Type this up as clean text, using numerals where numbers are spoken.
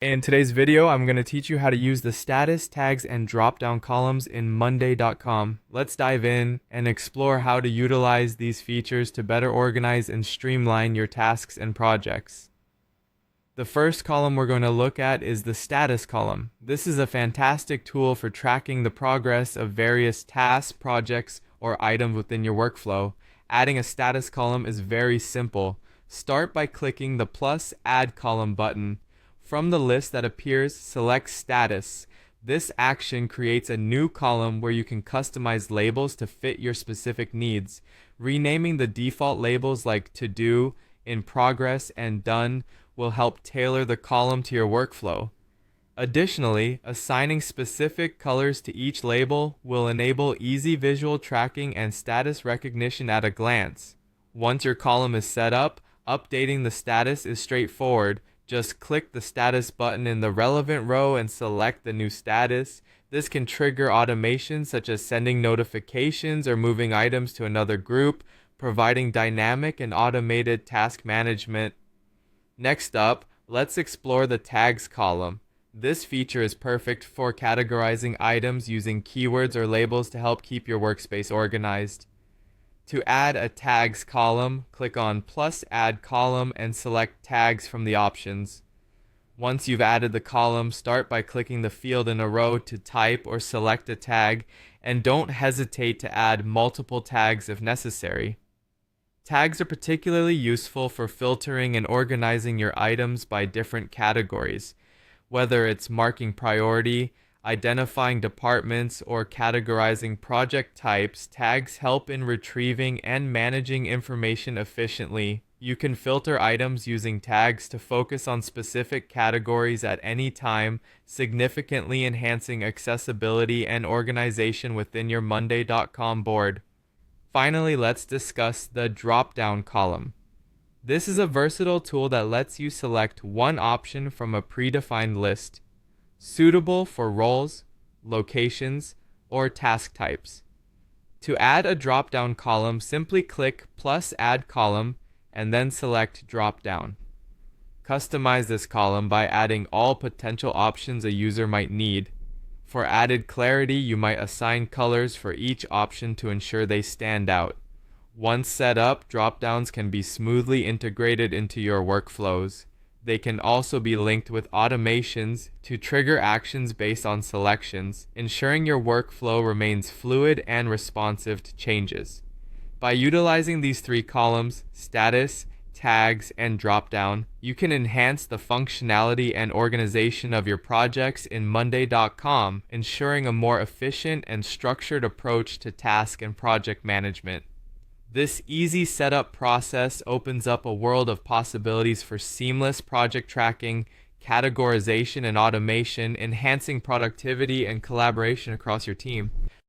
In today's video, I'm going to teach you how to use the status, tags, and drop-down columns in Monday.com. Let's dive in and explore how to utilize these features to better organize and streamline your tasks and projects. The first column we're going to look at is the status column. This is a fantastic tool for tracking the progress of various tasks, projects, or items within your workflow. Adding a status column is very simple. Start by clicking the plus add column button. From the list that appears, select Status. This action creates a new column where you can customize labels to fit your specific needs. Renaming the default labels like To Do, In Progress, and Done will help tailor the column to your workflow. Additionally, assigning specific colors to each label will enable easy visual tracking and status recognition at a glance. Once your column is set up, updating the status is straightforward. Just click the status button in the relevant row and select the new status. This can trigger automations such as sending notifications or moving items to another group, providing dynamic and automated task management. Next up, let's explore the tags column. This feature is perfect for categorizing items using keywords or labels to help keep your workspace organized. To add a tags column, click on plus add column and select tags from the options. Once you've added the column, start by clicking the field in a row to type or select a tag, and don't hesitate to add multiple tags if necessary. Tags are particularly useful for filtering and organizing your items by different categories. Whether it's marking priority, identifying departments, or categorizing project types, tags help in retrieving and managing information efficiently. You can filter items using tags to focus on specific categories at any time, significantly enhancing accessibility and organization within your Monday.com board. Finally, let's discuss the drop-down column. This is a versatile tool that lets you select one option from a predefined list, suitable for roles, locations, or task types. To add a drop-down column, simply click plus add column and then select drop-down. Customize this column by adding all potential options a user might need. For added clarity, you might assign colors for each option to ensure they stand out. Once set up, drop-downs can be smoothly integrated into your workflows. They can also be linked with automations to trigger actions based on selections, ensuring your workflow remains fluid and responsive to changes. By utilizing these three columns, status, tags, and dropdown, you can enhance the functionality and organization of your projects in Monday.com, ensuring a more efficient and structured approach to task and project management. This easy setup process opens up a world of possibilities for seamless project tracking, categorization, and automation, enhancing productivity and collaboration across your team.